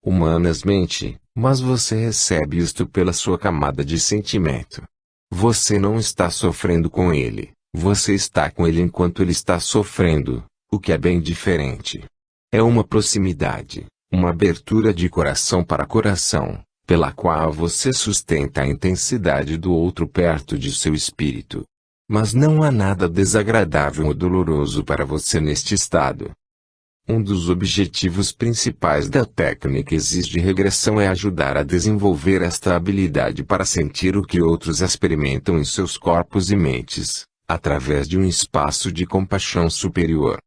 humanamente, mas você recebe isto pela sua camada de sentimento. Você não está sofrendo com ele, você está com ele enquanto ele está sofrendo, o que é bem diferente. É uma proximidade, uma abertura de coração para coração, pela qual você sustenta a intensidade do outro perto de seu espírito. Mas não há nada desagradável ou doloroso para você neste estado. Um dos objetivos principais da técnica de regressão é ajudar a desenvolver esta habilidade para sentir o que outros experimentam em seus corpos e mentes, através de um espaço de compaixão superior.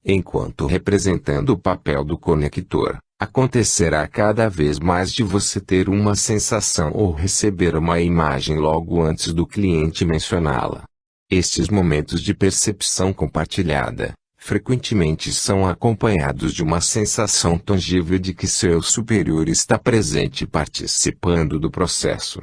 Enquanto representando o papel do conector, acontecerá cada vez mais de você ter uma sensação ou receber uma imagem logo antes do cliente mencioná-la. Estes momentos de percepção compartilhada, frequentemente são acompanhados de uma sensação tangível de que seu superior está presente e participando do processo.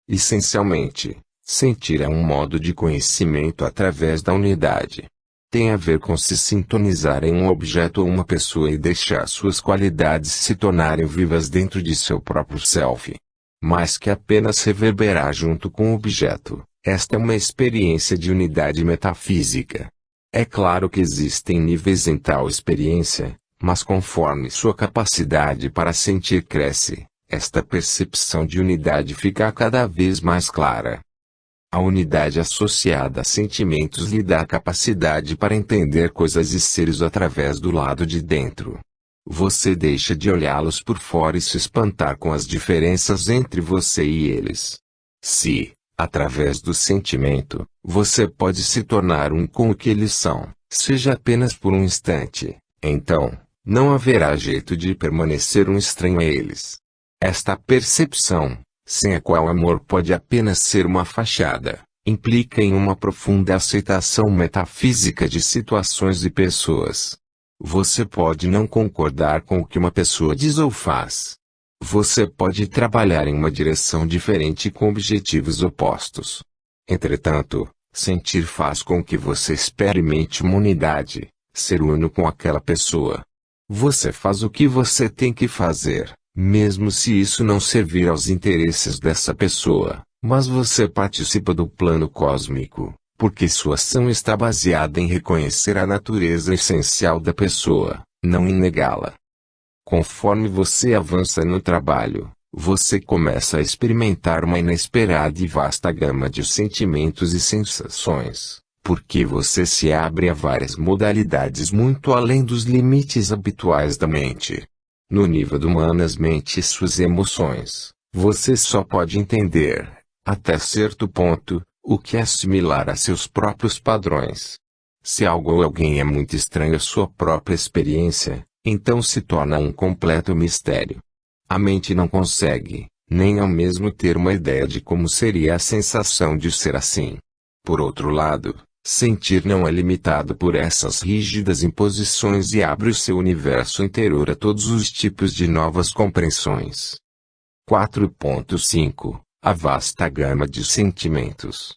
Essencialmente, sentir é um modo de conhecimento através da unidade. Tem a ver com se sintonizar em um objeto ou uma pessoa e deixar suas qualidades se tornarem vivas dentro de seu próprio self. Mais que apenas reverberar junto com o objeto, esta é uma experiência de unidade metafísica. É claro que existem níveis em tal experiência, mas conforme sua capacidade para sentir cresce, esta percepção de unidade fica cada vez mais clara. A unidade associada a sentimentos lhe dá a capacidade para entender coisas e seres através do lado de dentro. Você deixa de olhá-los por fora e se espantar com as diferenças entre você e eles. Se, através do sentimento, você pode se tornar um com o que eles são, seja apenas por um instante, então, não haverá jeito de permanecer um estranho a eles. Esta percepção, sem a qual amor pode apenas ser uma fachada, implica em uma profunda aceitação metafísica de situações e pessoas. Você pode não concordar com o que uma pessoa diz ou faz. Você pode trabalhar em uma direção diferente com objetivos opostos. Entretanto, sentir faz com que você experimente uma unidade, ser uno com aquela pessoa. Você faz o que você tem que fazer, mesmo se isso não servir aos interesses dessa pessoa, mas você participa do plano cósmico, porque sua ação está baseada em reconhecer a natureza essencial da pessoa, não em negá-la. Conforme você avança no trabalho, você começa a experimentar uma inesperada e vasta gama de sentimentos e sensações, porque você se abre a várias modalidades muito além dos limites habituais da mente. No nível do humanas-mente e suas emoções, você só pode entender, até certo ponto, o que é similar a seus próprios padrões. Se algo ou alguém é muito estranho à sua própria experiência, então se torna um completo mistério. A mente não consegue, nem ao mesmo ter uma ideia de como seria a sensação de ser assim. Por outro lado, sentir não é limitado por essas rígidas imposições e abre o seu universo interior a todos os tipos de novas compreensões. 4.5 A vasta gama de sentimentos.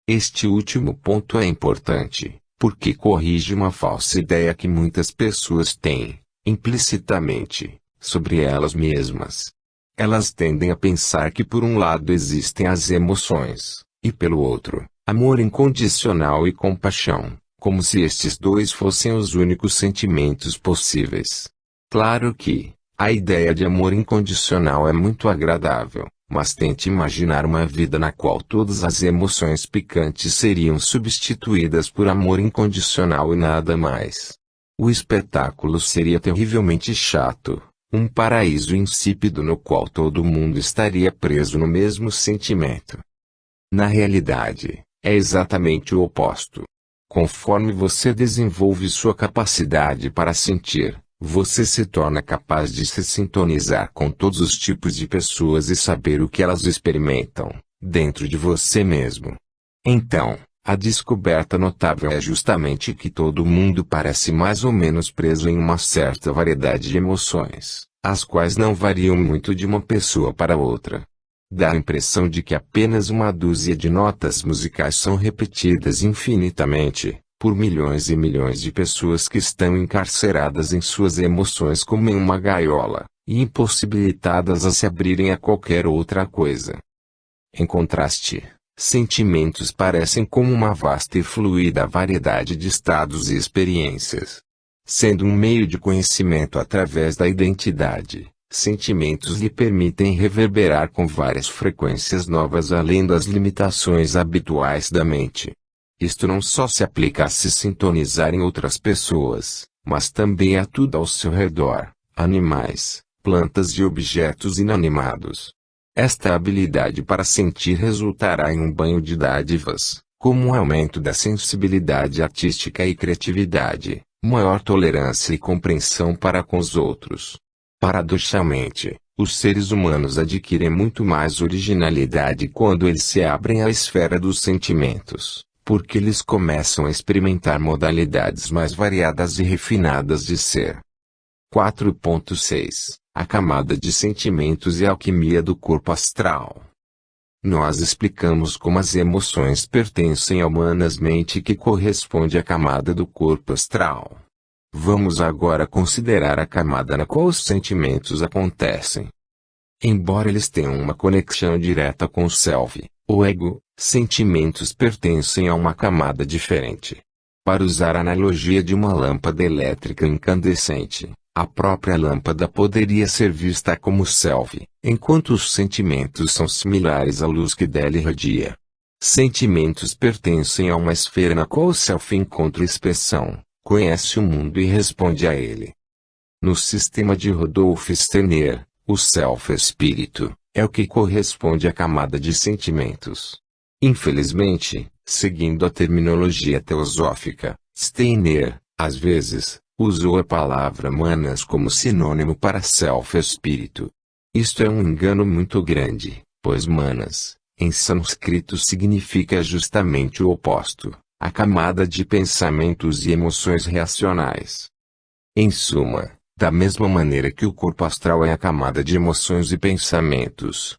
Este último ponto é importante, porque corrige uma falsa ideia que muitas pessoas têm, implicitamente, sobre elas mesmas. Elas tendem a pensar que por um lado existem as emoções, e pelo outro, amor incondicional e compaixão, como se estes dois fossem os únicos sentimentos possíveis. Claro que, a ideia de amor incondicional é muito agradável, mas tente imaginar uma vida na qual todas as emoções picantes seriam substituídas por amor incondicional e nada mais. O espetáculo seria terrivelmente chato, um paraíso insípido no qual todo mundo estaria preso no mesmo sentimento. Na realidade, é exatamente o oposto. Conforme você desenvolve sua capacidade para sentir, você se torna capaz de se sintonizar com todos os tipos de pessoas e saber o que elas experimentam, dentro de você mesmo. Então, a descoberta notável é justamente que todo mundo parece mais ou menos preso em uma certa variedade de emoções, as quais não variam muito de uma pessoa para outra. Dá a impressão de que apenas uma dúzia de notas musicais são repetidas infinitamente, por milhões e milhões de pessoas que estão encarceradas em suas emoções como em uma gaiola, e impossibilitadas a se abrirem a qualquer outra coisa. Em contraste, sentimentos parecem como uma vasta e fluida variedade de estados e experiências. Sendo um meio de conhecimento através da identidade, sentimentos lhe permitem reverberar com várias frequências novas além das limitações habituais da mente. Isto não só se aplica a se sintonizar em outras pessoas, mas também a tudo ao seu redor, animais, plantas e objetos inanimados. Esta habilidade para sentir resultará em um banho de dádivas, como um aumento da sensibilidade artística e criatividade, maior tolerância e compreensão para com os outros. Paradoxalmente, os seres humanos adquirem muito mais originalidade quando eles se abrem à esfera dos sentimentos, porque eles começam a experimentar modalidades mais variadas e refinadas de ser. 4.6 A camada de sentimentos e alquimia do corpo astral. Nós explicamos como as emoções pertencem à humanamente que corresponde à camada do corpo astral. Vamos agora considerar a camada na qual os sentimentos acontecem. Embora eles tenham uma conexão direta com o self, o ego, sentimentos pertencem a uma camada diferente. Para usar a analogia de uma lâmpada elétrica incandescente, a própria lâmpada poderia ser vista como self, enquanto os sentimentos são similares à luz que dela irradia. Sentimentos pertencem a uma esfera na qual o self encontra expressão, conhece o mundo e responde a ele. No sistema de Rudolf Steiner, o self-espírito é o que corresponde à camada de sentimentos. Infelizmente, seguindo a terminologia teosófica, Steiner, às vezes, usou a palavra manas como sinônimo para self-espírito. Isto é um engano muito grande, pois manas, em sânscrito significa justamente o oposto, a camada de pensamentos e emoções reacionais. Em suma, da mesma maneira que o corpo astral é a camada de emoções e pensamentos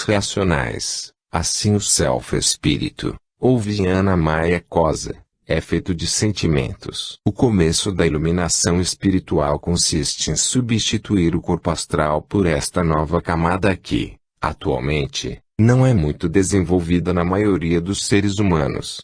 reacionais, assim o self-espírito, ou Vijnana Maya Kosa, é feito de sentimentos. O começo da iluminação espiritual consiste em substituir o corpo astral por esta nova camada que, atualmente, não é muito desenvolvida na maioria dos seres humanos.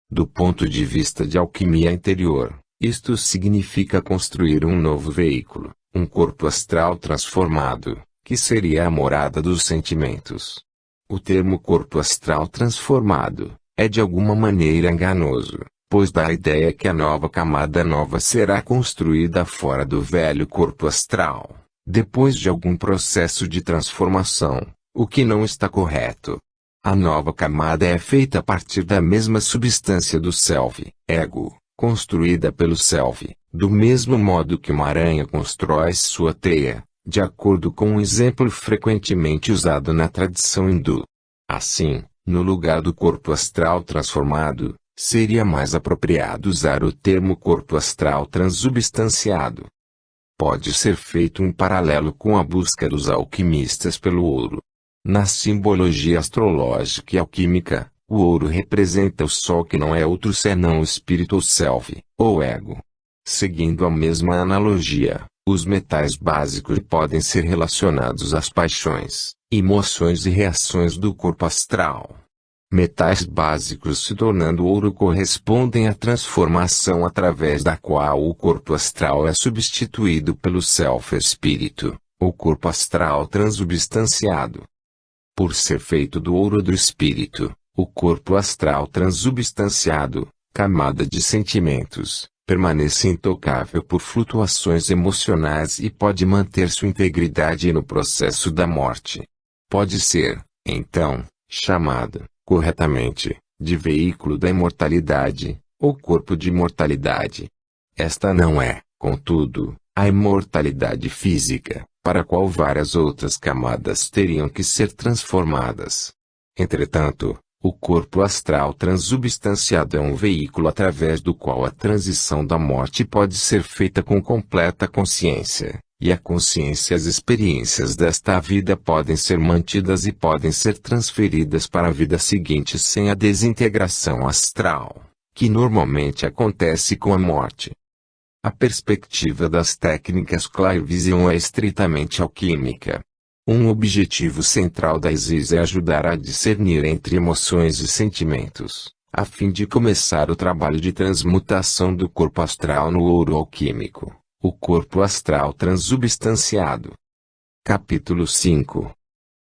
Do ponto de vista de alquimia interior, isto significa construir um novo veículo, um corpo astral transformado, que seria a morada dos sentimentos. O termo corpo astral transformado é de alguma maneira enganoso, pois dá a ideia que a nova camada nova será construída fora do velho corpo astral, depois de algum processo de transformação, o que não está correto. A nova camada é feita a partir da mesma substância do self, ego, construída pelo self, do mesmo modo que uma aranha constrói sua teia, de acordo com um exemplo frequentemente usado na tradição hindu. Assim, no lugar do corpo astral transformado, seria mais apropriado usar o termo corpo astral transubstanciado. Pode ser feito um paralelo com a busca dos alquimistas pelo ouro. Na simbologia astrológica e alquímica, o ouro representa o sol que não é outro senão o espírito ou self, ou ego. Seguindo a mesma analogia, os metais básicos podem ser relacionados às paixões, emoções e reações do corpo astral. Metais básicos se tornando ouro correspondem à transformação através da qual o corpo astral é substituído pelo self-espírito, ou corpo astral transubstanciado. Por ser feito do ouro do espírito, o corpo astral transubstanciado, camada de sentimentos, permanece intocável por flutuações emocionais e pode manter sua integridade no processo da morte. Pode ser, então, chamado, corretamente, de veículo da imortalidade, ou corpo de imortalidade. Esta não é, contudo, a imortalidade física, para a qual várias outras camadas teriam que ser transformadas. Entretanto, o corpo astral transubstanciado é um veículo através do qual a transição da morte pode ser feita com completa consciência, e a consciência e as experiências desta vida podem ser mantidas e podem ser transferidas para a vida seguinte sem a desintegração astral, que normalmente acontece com a morte. A perspectiva das técnicas Clairvision é estritamente alquímica. Um objetivo central da Isis é ajudar a discernir entre emoções e sentimentos, a fim de começar o trabalho de transmutação do corpo astral no ouro alquímico, o corpo astral transubstanciado. Capítulo 5.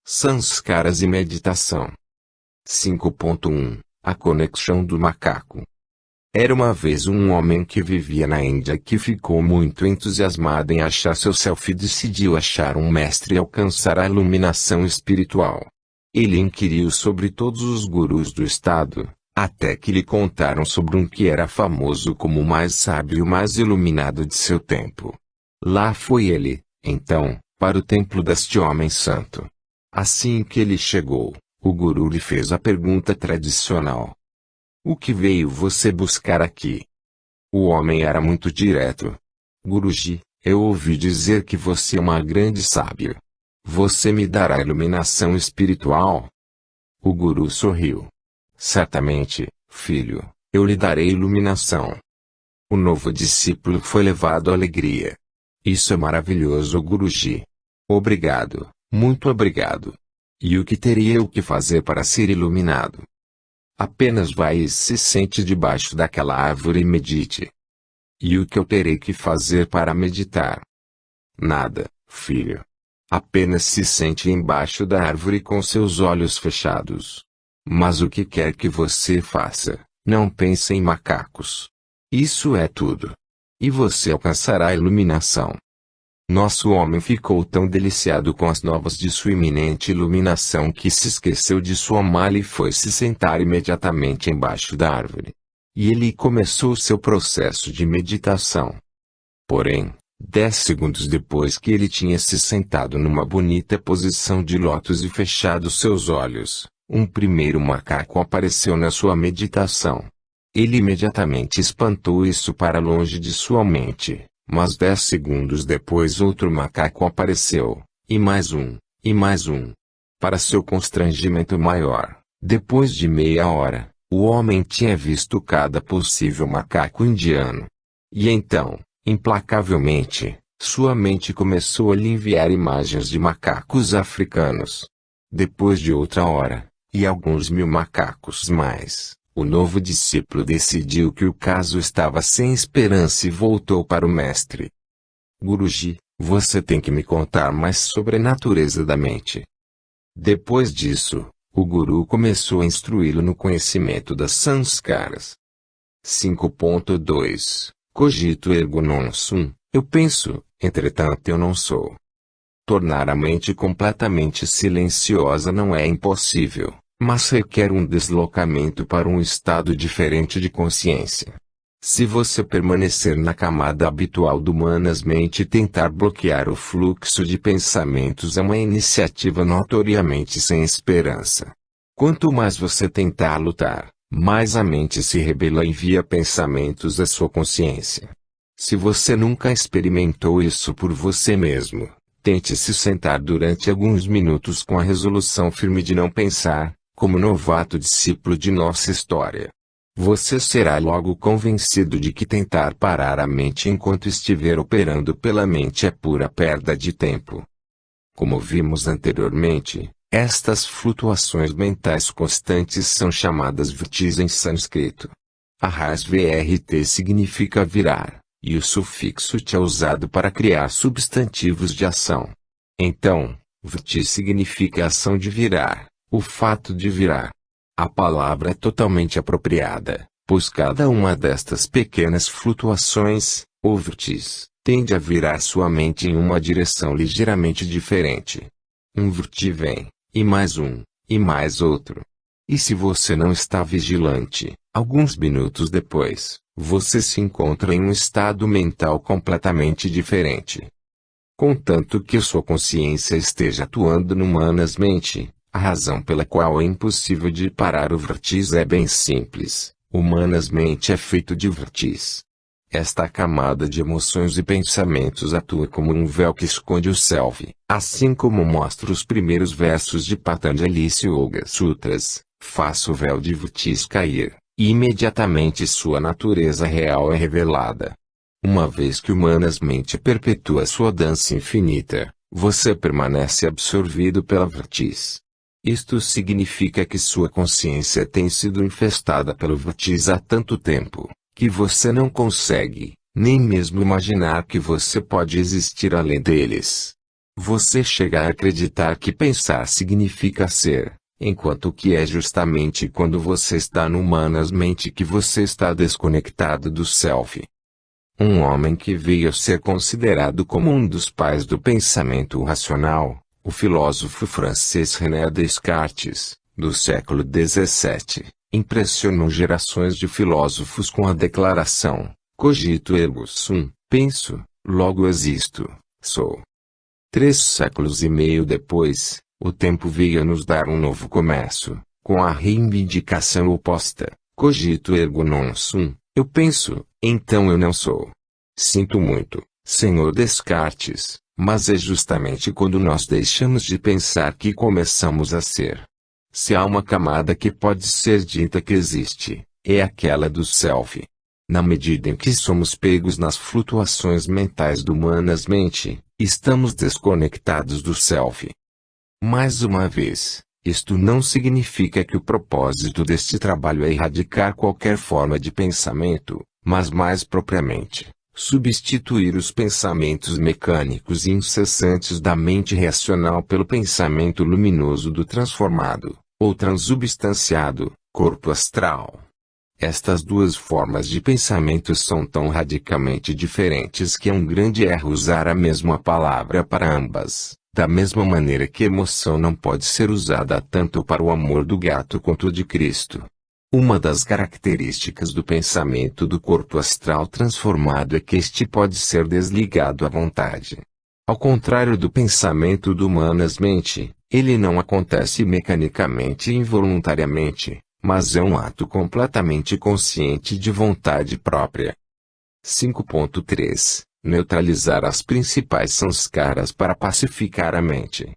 Sanskaras e meditação. 5.1 A conexão do macaco. Era uma vez um homem que vivia na Índia que ficou muito entusiasmado em achar seu self e decidiu achar um mestre e alcançar a iluminação espiritual. Ele inquiriu sobre todos os gurus do estado, até que lhe contaram sobre um que era famoso como o mais sábio e o mais iluminado de seu tempo. Lá foi ele, então, para o templo deste homem santo. Assim que ele chegou, o guru lhe fez a pergunta tradicional: o que veio você buscar aqui? O homem era muito direto. Guruji, eu ouvi dizer que você é uma grande sábia. Você me dará iluminação espiritual? O guru sorriu. Certamente, filho, eu lhe darei iluminação. O novo discípulo foi levado à alegria. Isso é maravilhoso, Guruji. Obrigado, muito obrigado. E o que teria eu que fazer para ser iluminado? Apenas vai e se sente debaixo daquela árvore e medite. E o que eu terei que fazer para meditar? Nada, filho. Apenas se sente embaixo da árvore com seus olhos fechados. Mas o que quer que você faça, não pense em macacos. Isso é tudo. E você alcançará a iluminação. Nosso homem ficou tão deliciado com as novas de sua iminente iluminação que se esqueceu de sua mala e foi se sentar imediatamente embaixo da árvore. E ele começou seu processo de meditação. Porém, 10 segundos depois que ele tinha se sentado numa bonita posição de lótus e fechado seus olhos, um primeiro macaco apareceu na sua meditação. Ele imediatamente espantou isso para longe de sua mente. Mas 10 segundos depois outro macaco apareceu, e mais um, e mais um. Para seu constrangimento maior, depois de meia hora, o homem tinha visto cada possível macaco indiano. E então, implacavelmente, sua mente começou a lhe enviar imagens de macacos africanos. Depois de outra hora, e alguns mil macacos mais, o novo discípulo decidiu que o caso estava sem esperança e voltou para o mestre. Guruji, você tem que me contar mais sobre a natureza da mente. Depois disso, o guru começou a instruí-lo no conhecimento das sanskaras. 5.2 Cogito ergo non sum, eu penso, entretanto eu não sou. Tornar a mente completamente silenciosa não é impossível, mas requer um deslocamento para um estado diferente de consciência. Se você permanecer na camada habitual do manas-mente e tentar bloquear o fluxo de pensamentos é uma iniciativa notoriamente sem esperança. Quanto mais você tentar lutar, mais a mente se rebela e envia pensamentos à sua consciência. Se você nunca experimentou isso por você mesmo, tente se sentar durante alguns minutos com a resolução firme de não pensar, como novato discípulo de nossa história. Você será logo convencido de que tentar parar a mente enquanto estiver operando pela mente é pura perda de tempo. Como vimos anteriormente, estas flutuações mentais constantes são chamadas vrittis em sânscrito. A raiz VRT significa virar, e o sufixo t é usado para criar substantivos de ação. Então, vritti significa ação de virar. O fato de virar. A palavra é totalmente apropriada, pois cada uma destas pequenas flutuações, ou vrittis, tende a virar sua mente em uma direção ligeiramente diferente. Um vritti vem, e mais um, e mais outro. E se você não está vigilante, alguns minutos depois, você se encontra em um estado mental completamente diferente. Contanto que sua consciência esteja atuando no manas-mente, a razão pela qual é impossível de parar o vrittis é bem simples. O manas-mente é feito de vrittis. Esta camada de emoções e pensamentos atua como um véu que esconde o self, assim como mostra os primeiros versos de Patanjali Yoga Sutras. Faça o véu de vrittis cair, e imediatamente sua natureza real é revelada. Uma vez que humanas-mente perpetua sua dança infinita, você permanece absorvido pela vertigem. Isto significa que sua consciência tem sido infestada pelo vertigem há tanto tempo, que você não consegue, nem mesmo imaginar que você pode existir além deles. Você chega a acreditar que pensar significa ser, enquanto que é justamente quando você está no humanas-mente que você está desconectado do self. Um homem que veio a ser considerado como um dos pais do pensamento racional, o filósofo francês René Descartes, do século XVII, impressionou gerações de filósofos com a declaração: cogito ergo sum, penso, logo existo, sou. 3 séculos e meio depois, o tempo veio a nos dar um novo começo, com a reivindicação oposta: cogito ergo non sum, eu penso, então eu não sou. Sinto muito, Sr. Descartes, mas é justamente quando nós deixamos de pensar que começamos a ser. Se há uma camada que pode ser dita que existe, é aquela do self. Na medida em que somos pegos nas flutuações mentais do humanas-mente, estamos desconectados do self. Mais uma vez, isto não significa que o propósito deste trabalho é erradicar qualquer forma de pensamento, mas mais propriamente, substituir os pensamentos mecânicos e incessantes da mente racional pelo pensamento luminoso do transformado, ou transubstanciado, corpo astral. Estas duas formas de pensamento são tão radicalmente diferentes que é um grande erro usar a mesma palavra para ambas, da mesma maneira que emoção não pode ser usada tanto para o amor do gato quanto o de Cristo. Uma das características do pensamento do corpo astral transformado é que este pode ser desligado à vontade. Ao contrário do pensamento do humanas-mente, ele não acontece mecanicamente e involuntariamente, mas é um ato completamente consciente de vontade própria. 5.3 Neutralizar as principais sanskaras para pacificar a mente.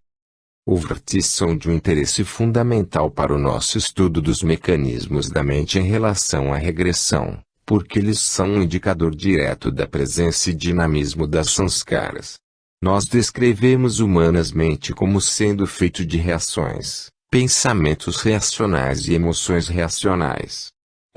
Os vértices são de um interesse fundamental para o nosso estudo dos mecanismos da mente em relação à regressão, porque eles são um indicador direto da presença e dinamismo das sanskaras. Nós descrevemos humanas-mente como sendo feito de reações, pensamentos reacionais e emoções reacionais.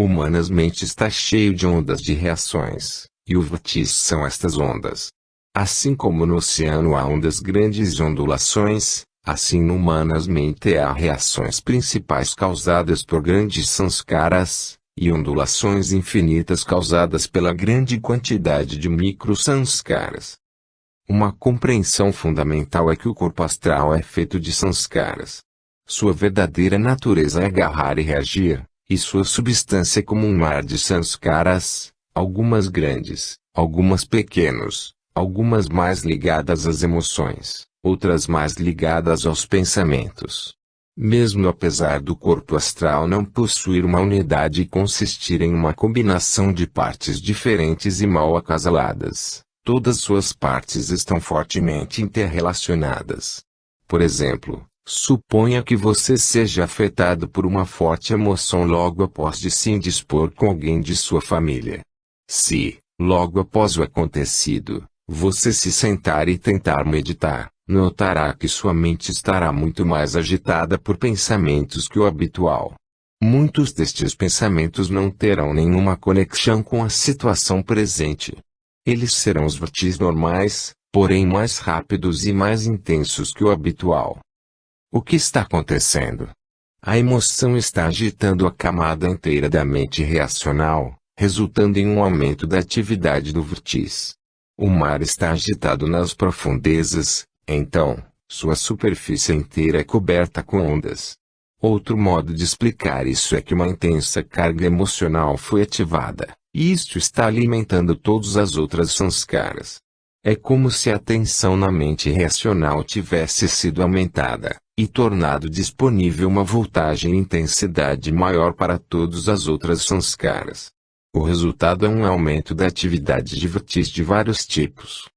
Humanas-mente está cheio de ondas de reações, e os vértices são estas ondas. Assim como no oceano há ondas grandes e ondulações, assim no humanas-mente há reações principais causadas por grandes sanskaras, e ondulações infinitas causadas pela grande quantidade de micro-sanskaras. Uma compreensão fundamental é que o corpo astral é feito de sanskaras. Sua verdadeira natureza é agarrar e reagir, e sua substância é como um mar de sanskaras, algumas grandes, algumas pequenos, algumas mais ligadas às emoções, outras mais ligadas aos pensamentos. Mesmo apesar do corpo astral não possuir uma unidade e consistir em uma combinação de partes diferentes e mal acasaladas, todas suas partes estão fortemente interrelacionadas. Por exemplo, suponha que você seja afetado por uma forte emoção logo após de se indispor com alguém de sua família. Se, logo após o acontecido, você se sentar e tentar meditar, notará que sua mente estará muito mais agitada por pensamentos que o habitual. Muitos destes pensamentos não terão nenhuma conexão com a situação presente. Eles serão os vértices normais, porém mais rápidos e mais intensos que o habitual. O que está acontecendo? A emoção está agitando a camada inteira da mente reacional, resultando em um aumento da atividade do vértice. O mar está agitado nas profundezas, então, sua superfície inteira é coberta com ondas. Outro modo de explicar isso é que uma intensa carga emocional foi ativada, e isto está alimentando todas as outras sanskaras. É como se a tensão na mente racional tivesse sido aumentada, e tornado disponível uma voltagem e intensidade maior para todas as outras sanskaras. O resultado é um aumento da atividade de vértices de vários tipos.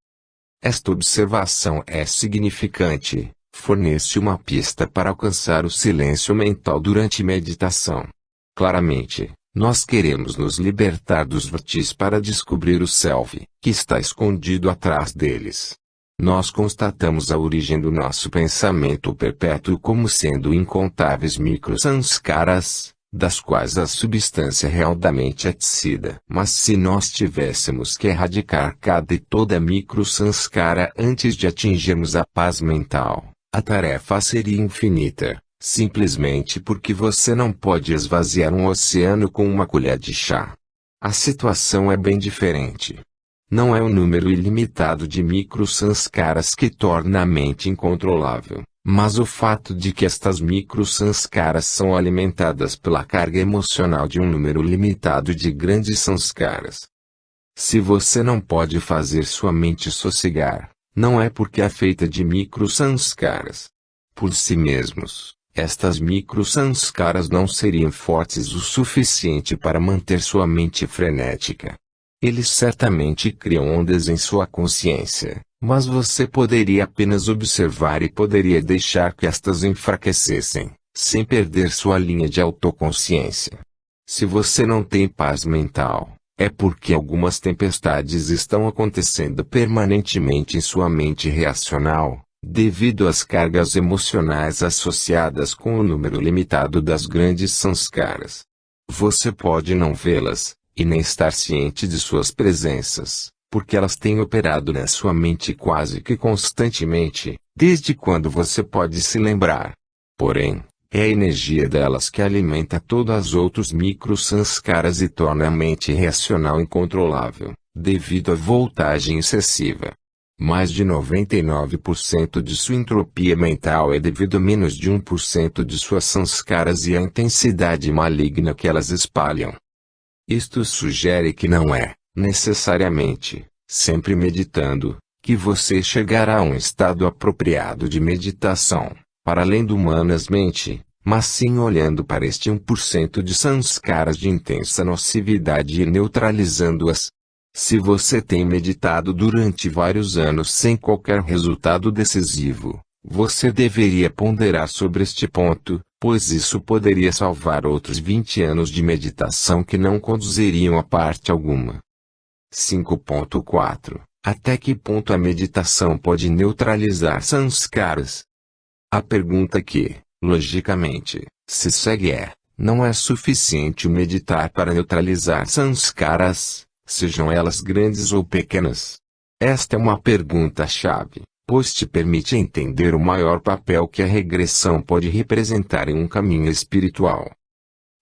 Esta observação é significante, fornece uma pista para alcançar o silêncio mental durante meditação. Claramente, Nós queremos nos libertar dos vértices para descobrir o self, que está escondido atrás deles. Nós constatamos a origem do nosso pensamento perpétuo como sendo incontáveis micro-sanskaras, das quais a substância real da mente é tecida. Mas se nós tivéssemos que erradicar cada e toda micro-sanskara antes de atingirmos a paz mental, a tarefa seria infinita, simplesmente porque você não pode esvaziar um oceano com uma colher de chá. A situação é bem diferente. Não é o número ilimitado de micro-sanskaras que torna a mente incontrolável, mas o fato de que estas micro-sanskaras são alimentadas pela carga emocional de um número limitado de grandes sanskaras. Se você não pode fazer sua mente sossegar, não é porque é feita de micro-sanskaras. Por si mesmos, estas micro-sanskaras não seriam fortes o suficiente para manter sua mente frenética. Eles certamente criam ondas em sua consciência, mas você poderia apenas observar e poderia deixar que estas enfraquecessem, sem perder sua linha de autoconsciência. Se você não tem paz mental, é porque algumas tempestades estão acontecendo permanentemente em sua mente reacional, devido às cargas emocionais associadas com o número limitado das grandes sanskaras. Você pode não vê-las, e nem estar ciente de suas presenças, porque elas têm operado na sua mente quase que constantemente, desde quando você pode se lembrar. Porém, é a energia delas que alimenta todas as outras micro-sanskaras e torna a mente reacional incontrolável, devido à voltagem excessiva. Mais de 99% de sua entropia mental é devido a menos de 1% de suas sanskaras e à intensidade maligna que elas espalham. Isto sugere que não é, necessariamente, sempre meditando, que você chegará a um estado apropriado de meditação, para além do humanamente, mas sim olhando para este 1% de sanskaras de intensa nocividade e neutralizando-as. Se você tem meditado durante vários anos sem qualquer resultado decisivo, você deveria ponderar sobre este ponto, pois isso poderia salvar outros 20 anos de meditação que não conduziriam a parte alguma. 5.4 Até que ponto a meditação pode neutralizar sanskaras? A pergunta que, logicamente, se segue é: não é suficiente o meditar para neutralizar sanskaras, sejam elas grandes ou pequenas? Esta é uma pergunta-chave, pois te permite entender o maior papel que a regressão pode representar em um caminho espiritual.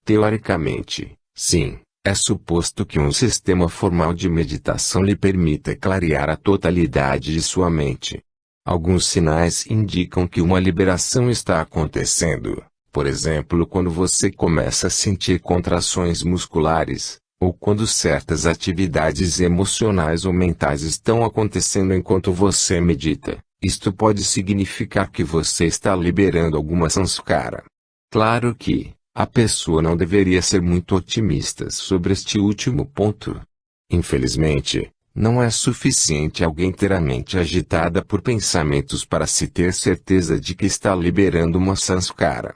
Teoricamente, sim, é suposto que um sistema formal de meditação lhe permita clarear a totalidade de sua mente. Alguns sinais indicam que uma liberação está acontecendo, por exemplo, quando você começa a sentir contrações musculares, ou quando certas atividades emocionais ou mentais estão acontecendo enquanto você medita. Isto pode significar que você está liberando alguma sanskara. Claro que, a pessoa não deveria ser muito otimista sobre este último ponto. Infelizmente, não é suficiente alguém ter a mente agitada por pensamentos para se ter certeza de que está liberando uma sanskara.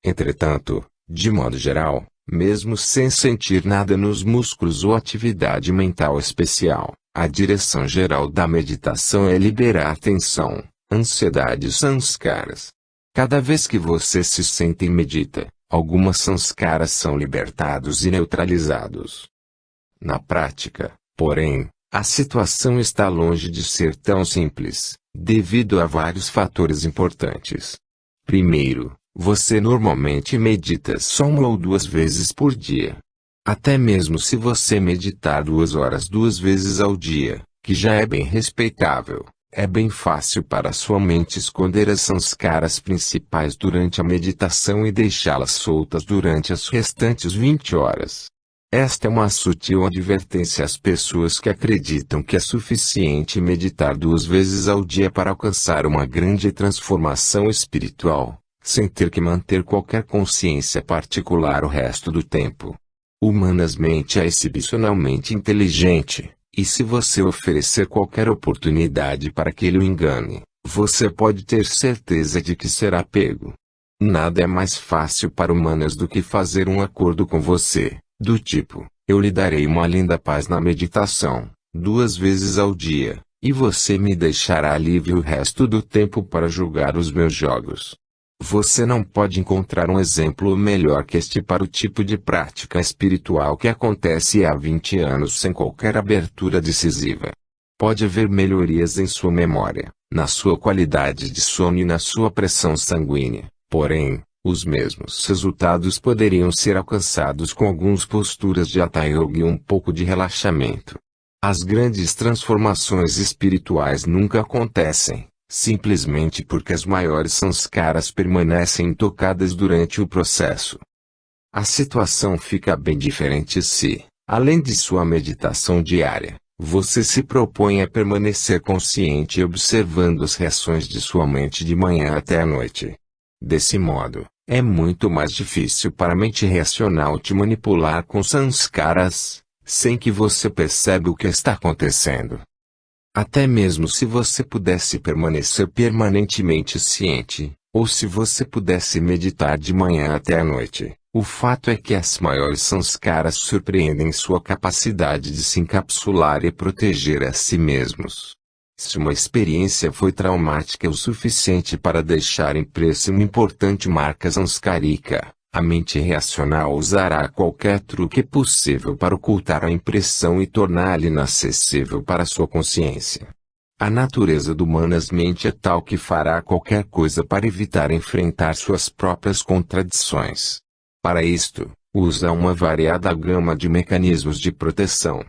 Entretanto, de modo geral, mesmo sem sentir nada nos músculos ou atividade mental especial, a direção geral da meditação é liberar tensão, ansiedade e sanskaras. Cada vez que você se sente e medita, algumas sanskaras são libertados e neutralizados. Na prática, porém, a situação está longe de ser tão simples, devido a vários fatores importantes. Primeiro, você normalmente medita só 1 ou 2 vezes por dia. Até mesmo se você meditar 2 horas 2 vezes ao dia, que já é bem respeitável, é bem fácil para sua mente esconder as sanskaras principais durante a meditação e deixá-las soltas durante as restantes 20 horas. Esta é uma sutil advertência às pessoas que acreditam que é suficiente meditar 2 vezes ao dia para alcançar uma grande transformação espiritual, sem ter que manter qualquer consciência particular o resto do tempo. Humanamente é exibicionalmente inteligente, e se você oferecer qualquer oportunidade para que ele o engane, você pode ter certeza de que será pego. Nada é mais fácil para humanas do que fazer um acordo com você, do tipo, eu lhe darei uma linda paz na meditação, 2 vezes ao dia, e você me deixará livre o resto do tempo para jogar os meus jogos. Você não pode encontrar um exemplo melhor que este para o tipo de prática espiritual que acontece há 20 anos sem qualquer abertura decisiva. Pode haver melhorias em sua memória, na sua qualidade de sono e na sua pressão sanguínea, porém, os mesmos resultados poderiam ser alcançados com algumas posturas de Hatha Yoga e um pouco de relaxamento. As grandes transformações espirituais nunca acontecem, simplesmente porque as maiores sanskaras permanecem intocadas durante o processo. A situação fica bem diferente se, além de sua meditação diária, você se propõe a permanecer consciente e observando as reações de sua mente de manhã até a noite. Desse modo, é muito mais difícil para a mente racional te manipular com sanskaras, sem que você perceba o que está acontecendo. Até mesmo se você pudesse permanecer permanentemente ciente, ou se você pudesse meditar de manhã até a noite, o fato é que as maiores sanskaras surpreendem sua capacidade de se encapsular e proteger a si mesmos. Se uma experiência foi traumática o suficiente para deixar impressa uma importante marca sanskárica, a mente racional usará qualquer truque possível para ocultar a impressão e torná-la inacessível para sua consciência. A natureza do Manas-mente é tal que fará qualquer coisa para evitar enfrentar suas próprias contradições. Para isto, usa uma variada gama de mecanismos de proteção.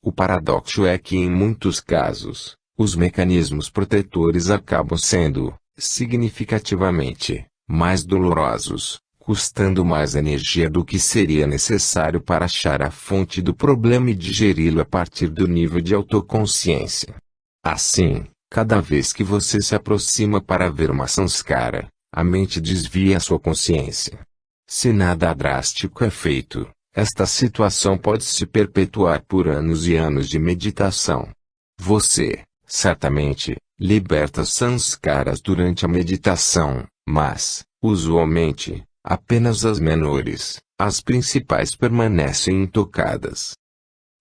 O paradoxo é que em muitos casos, os mecanismos protetores acabam sendo, significativamente, mais dolorosos, custando mais energia do que seria necessário para achar a fonte do problema e digeri-lo a partir do nível de autoconsciência. Assim, cada vez que você se aproxima para ver uma sanskara, a mente desvia a sua consciência. Se nada drástico é feito, esta situação pode se perpetuar por anos e anos de meditação. Você, certamente, liberta sanskaras durante a meditação, mas, usualmente, apenas as menores, as principais permanecem intocadas.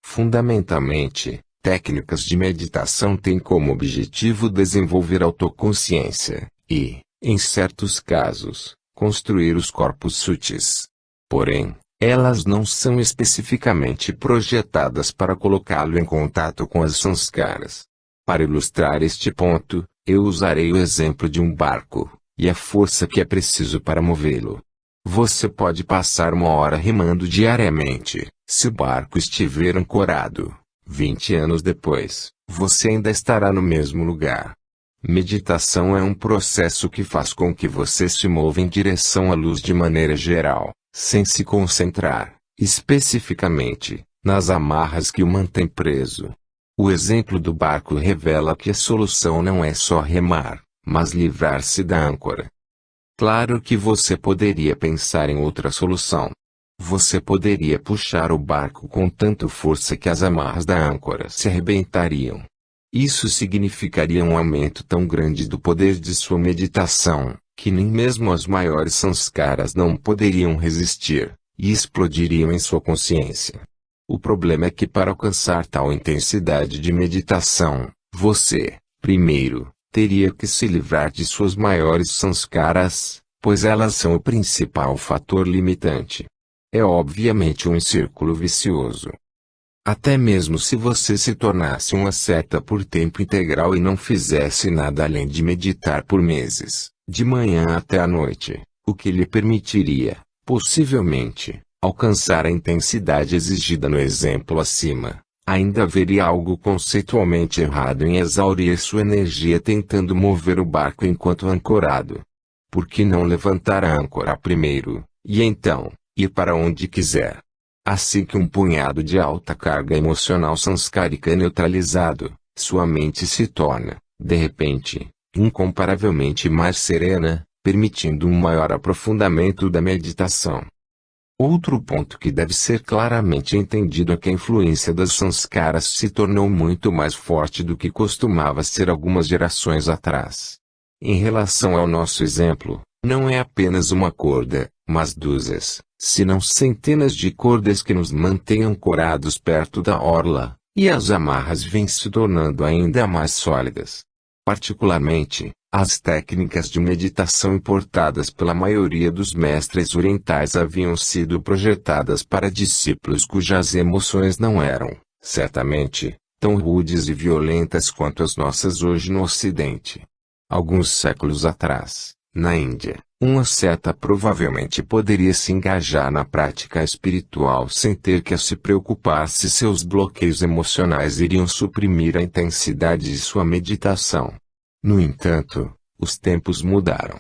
Fundamentalmente, técnicas de meditação têm como objetivo desenvolver autoconsciência, e, em certos casos, construir os corpos sutis. Porém, elas não são especificamente projetadas para colocá-lo em contato com as sanskaras. Para ilustrar este ponto, eu usarei o exemplo de um barco, e a força que é preciso para movê-lo. Você pode passar 1 hora remando diariamente, se o barco estiver ancorado. 20 anos depois, você ainda estará no mesmo lugar. Meditação é um processo que faz com que você se mova em direção à luz de maneira geral, sem se concentrar, especificamente, nas amarras que o mantêm preso. O exemplo do barco revela que a solução não é só remar, mas livrar-se da âncora. Claro que você poderia pensar em outra solução. Você poderia puxar o barco com tanta força que as amarras da âncora se arrebentariam. Isso significaria um aumento tão grande do poder de sua meditação, que nem mesmo as maiores sanskaras não poderiam resistir, e explodiriam em sua consciência. O problema é que para alcançar tal intensidade de meditação, você, primeiro, teria que se livrar de suas maiores sanskaras, pois elas são o principal fator limitante. É obviamente um círculo vicioso. Até mesmo se você se tornasse um asceta por tempo integral e não fizesse nada além de meditar por meses, de manhã até a noite, o que lhe permitiria, possivelmente, alcançar a intensidade exigida no exemplo acima, ainda haveria algo conceitualmente errado em exaurir sua energia tentando mover o barco enquanto ancorado. Por que não levantar a âncora primeiro, e então, ir para onde quiser? Assim que um punhado de alta carga emocional sanskárica é neutralizado, sua mente se torna, de repente, incomparavelmente mais serena, permitindo um maior aprofundamento da meditação. Outro ponto que deve ser claramente entendido é que a influência das sanskaras se tornou muito mais forte do que costumava ser algumas gerações atrás. Em relação ao nosso exemplo, não é apenas uma corda, mas dúzias, se não centenas de cordas que nos mantêm ancorados perto da orla, e as amarras vêm se tornando ainda mais sólidas. Particularmente, as técnicas de meditação importadas pela maioria dos mestres orientais haviam sido projetadas para discípulos cujas emoções não eram, certamente, tão rudes e violentas quanto as nossas hoje no Ocidente. Alguns séculos atrás, na Índia, um asceta provavelmente poderia se engajar na prática espiritual sem ter que se preocupar se seus bloqueios emocionais iriam suprimir a intensidade de sua meditação. No entanto, os tempos mudaram.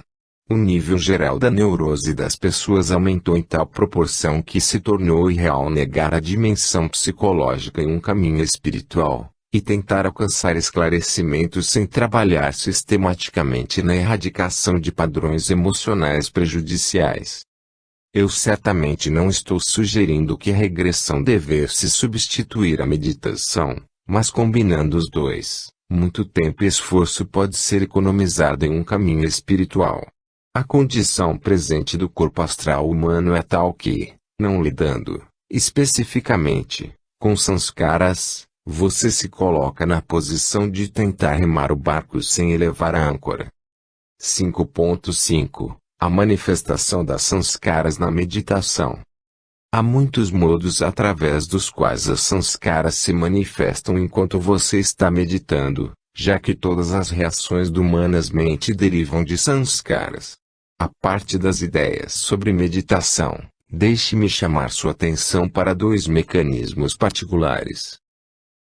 O nível geral da neurose das pessoas aumentou em tal proporção que se tornou irreal negar a dimensão psicológica em um caminho espiritual, e tentar alcançar esclarecimento sem trabalhar sistematicamente na erradicação de padrões emocionais prejudiciais. Eu certamente não estou sugerindo que a regressão devesse substituir a meditação, mas combinando os dois, muito tempo e esforço pode ser economizado em um caminho espiritual. A condição presente do corpo astral humano é tal que, não lidando, especificamente, com sanskaras, você se coloca na posição de tentar remar o barco sem elevar a âncora. 5.5 A manifestação das sanskaras na meditação. Há muitos modos através dos quais as sanskaras se manifestam enquanto você está meditando, já que todas as reações do humanas mente derivam de sanskaras. A parte das ideias sobre meditação, deixe-me chamar sua atenção para dois mecanismos particulares.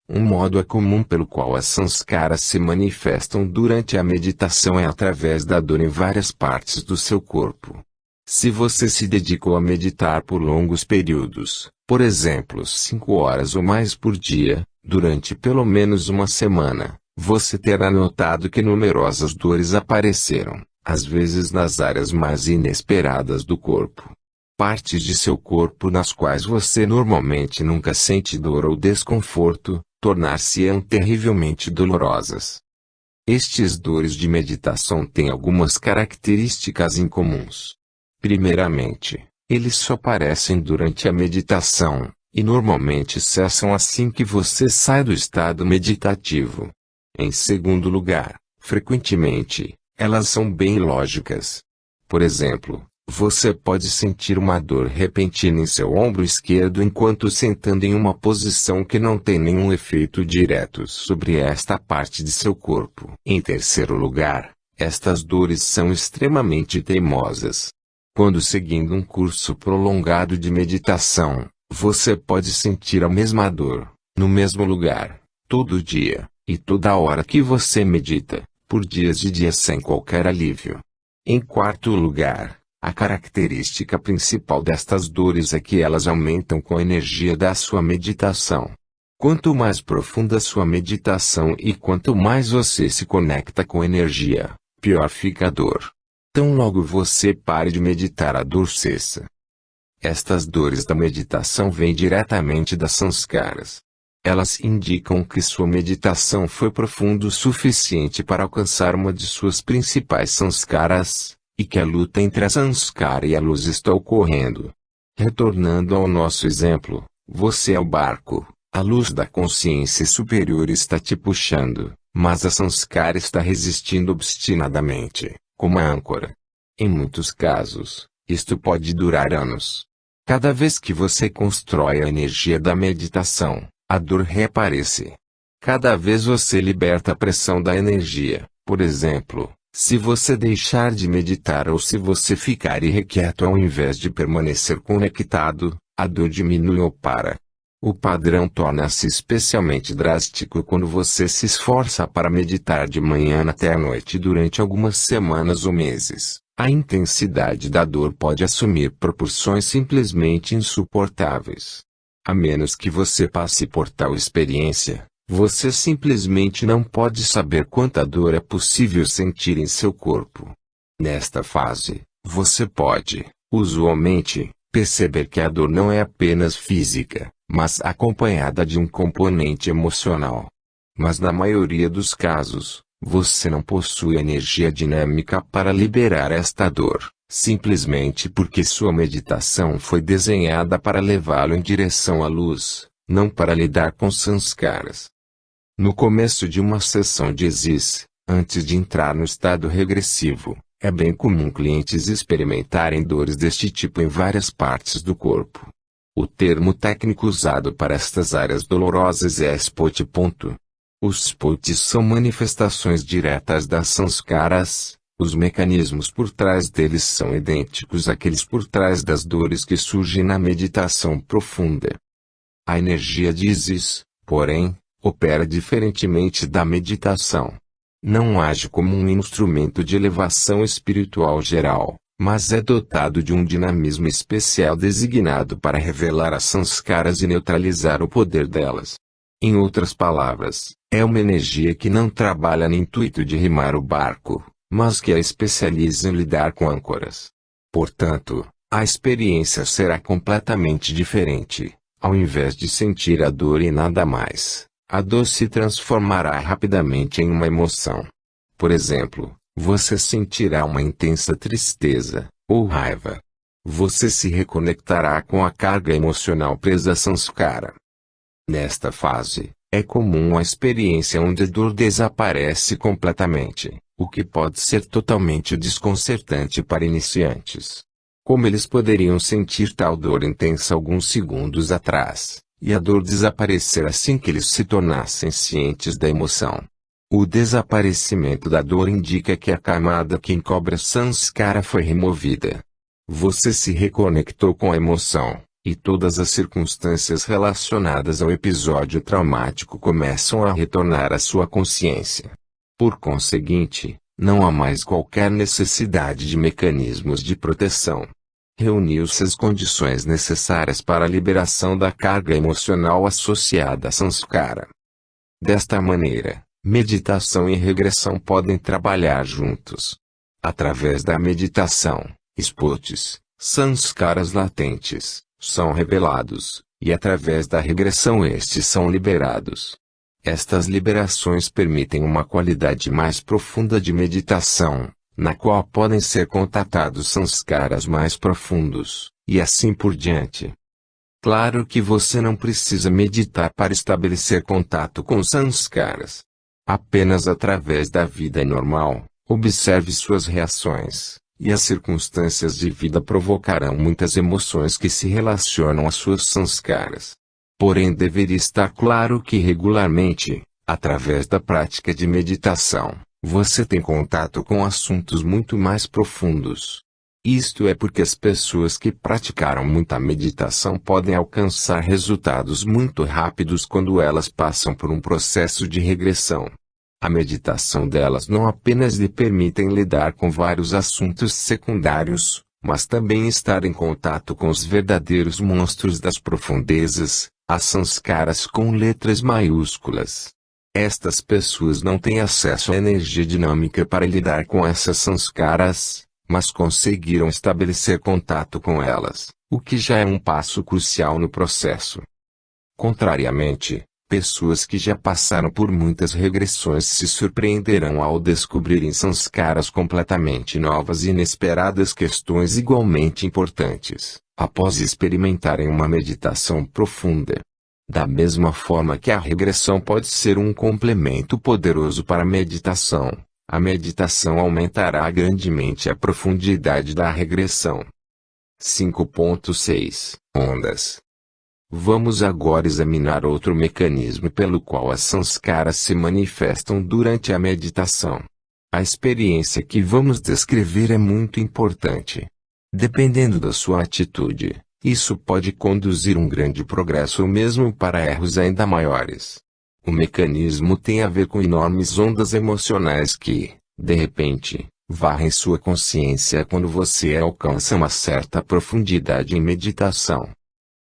Um modo comum pelo qual as sanskaras se manifestam durante a meditação é através da dor em várias partes do seu corpo. Se você se dedicou a meditar por longos períodos, por exemplo 5 horas ou mais por dia, durante pelo menos uma semana, você terá notado que numerosas dores apareceram, às vezes nas áreas mais inesperadas do corpo. Partes de seu corpo nas quais você normalmente nunca sente dor ou desconforto, tornar-se-ão terrivelmente dolorosas. Estes dores de meditação têm algumas características incomuns. Primeiramente, eles só aparecem durante a meditação, e normalmente cessam assim que você sai do estado meditativo. Em segundo lugar, frequentemente, elas são bem ilógicas. Por exemplo, você pode sentir uma dor repentina em seu ombro esquerdo enquanto sentando em uma posição que não tem nenhum efeito direto sobre esta parte de seu corpo. Em terceiro lugar, estas dores são extremamente teimosas. Quando seguindo um curso prolongado de meditação, você pode sentir a mesma dor, no mesmo lugar, todo dia, e toda hora que você medita, por dias e dias sem qualquer alívio. Em quarto lugar, a característica principal destas dores é que elas aumentam com a energia da sua meditação. Quanto mais profunda sua meditação e quanto mais você se conecta com a energia, pior fica a dor. Tão logo você pare de meditar, a dor cessa. Estas dores da meditação vêm diretamente das sanskaras. Elas indicam que sua meditação foi profunda o suficiente para alcançar uma de suas principais sanskaras, e que a luta entre a sanskara e a luz está ocorrendo. Retornando ao nosso exemplo, você é o barco, a luz da consciência superior está te puxando, mas a sanskara está resistindo obstinadamente, como a âncora. Em muitos casos, isto pode durar anos. Cada vez que você constrói a energia da meditação, a dor reaparece. Cada vez você liberta a pressão da energia, por exemplo, se você deixar de meditar ou se você ficar irrequieto ao invés de permanecer conectado, a dor diminui ou para. O padrão torna-se especialmente drástico quando você se esforça para meditar de manhã até a noite durante algumas semanas ou meses. A intensidade da dor pode assumir proporções simplesmente insuportáveis. A menos que você passe por tal experiência, você simplesmente não pode saber quanta dor é possível sentir em seu corpo. Nesta fase, você pode, usualmente, perceber que a dor não é apenas física, mas acompanhada de um componente emocional. Mas na maioria dos casos, você não possui energia dinâmica para liberar esta dor, simplesmente porque sua meditação foi desenhada para levá-lo em direção à luz, não para lidar com sanskaras. No começo de uma sessão de exis, antes de entrar no estado regressivo, é bem comum clientes experimentarem dores deste tipo em várias partes do corpo. O termo técnico usado para estas áreas dolorosas é spot. Os spots são manifestações diretas das sanskaras. Os mecanismos por trás deles são idênticos àqueles por trás das dores que surgem na meditação profunda. A energia de Isis, porém, opera diferentemente da meditação. Não age como um instrumento de elevação espiritual geral, mas é dotado de um dinamismo especial designado para revelar as sanskaras e neutralizar o poder delas. Em outras palavras, é uma energia que não trabalha no intuito de rimar o barco, mas que a especializa em lidar com âncoras. Portanto, a experiência será completamente diferente. Ao invés de sentir a dor e nada mais, a dor se transformará rapidamente em uma emoção. Por exemplo, você sentirá uma intensa tristeza, ou raiva. Você se reconectará com a carga emocional presa a sanskara. Nesta fase, é comum a experiência onde a dor desaparece completamente, o que pode ser totalmente desconcertante para iniciantes. Como eles poderiam sentir tal dor intensa alguns segundos atrás, e a dor desaparecer assim que eles se tornassem cientes da emoção? O desaparecimento da dor indica que a camada que encobre a sanskara foi removida. Você se reconectou com a emoção, e todas as circunstâncias relacionadas ao episódio traumático começam a retornar à sua consciência. Por conseguinte, não há mais qualquer necessidade de mecanismos de proteção. Reuniu-se as condições necessárias para a liberação da carga emocional associada a sanskara. Desta maneira, meditação e regressão podem trabalhar juntos. Através da meditação, spots, sanskaras latentes, são revelados, e através da regressão estes são liberados. Estas liberações permitem uma qualidade mais profunda de meditação, na qual podem ser contatados sanskaras mais profundos, e assim por diante. Claro que você não precisa meditar para estabelecer contato com sanskaras. Apenas através da vida normal, observe suas reações, e as circunstâncias de vida provocarão muitas emoções que se relacionam às suas sanskaras. Porém deveria estar claro que regularmente, através da prática de meditação, você tem contato com assuntos muito mais profundos. Isto é porque as pessoas que praticaram muita meditação podem alcançar resultados muito rápidos quando elas passam por um processo de regressão. A meditação delas não apenas lhe permitem lidar com vários assuntos secundários, mas também estar em contato com os verdadeiros monstros das profundezas, as sanskaras com letras maiúsculas. Estas pessoas não têm acesso à energia dinâmica para lidar com essas sanskaras, mas conseguiram estabelecer contato com elas, o que já é um passo crucial no processo. Contrariamente, pessoas que já passaram por muitas regressões se surpreenderão ao descobrirem sanskaras completamente novas e inesperadas questões igualmente importantes, após experimentarem uma meditação profunda. Da mesma forma que a regressão pode ser um complemento poderoso para a meditação aumentará grandemente a profundidade da regressão. 5.6 Ondas. Vamos agora examinar outro mecanismo pelo qual as sanskaras se manifestam durante a meditação. A experiência que vamos descrever é muito importante. Dependendo da sua atitude, isso pode conduzir um grande progresso ou mesmo para erros ainda maiores. O mecanismo tem a ver com enormes ondas emocionais que, de repente, varrem sua consciência quando você alcança uma certa profundidade em meditação.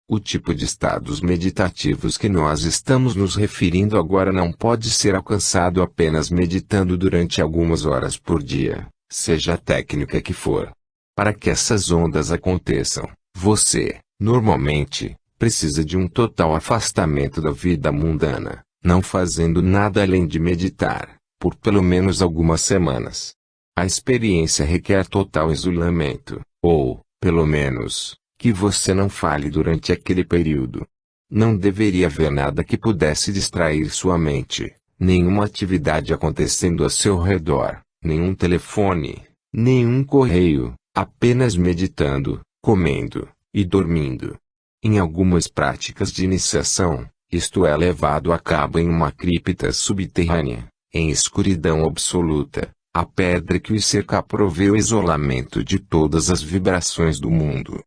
O tipo de estados meditativos que nós estamos nos referindo agora não pode ser alcançado apenas meditando durante algumas horas por dia, seja a técnica que for. Para que essas ondas aconteçam, você, normalmente, precisa de um total afastamento da vida mundana, não fazendo nada além de meditar, por pelo menos algumas semanas. A experiência requer total isolamento, ou, pelo menos, que você não fale durante aquele período. Não deveria haver nada que pudesse distrair sua mente, nenhuma atividade acontecendo ao seu redor, nenhum telefone, nenhum correio, apenas meditando, comendo e dormindo. Em algumas práticas de iniciação, isto é levado a cabo em uma cripta subterrânea, em escuridão absoluta. A pedra que o cerca provê o isolamento de todas as vibrações do mundo.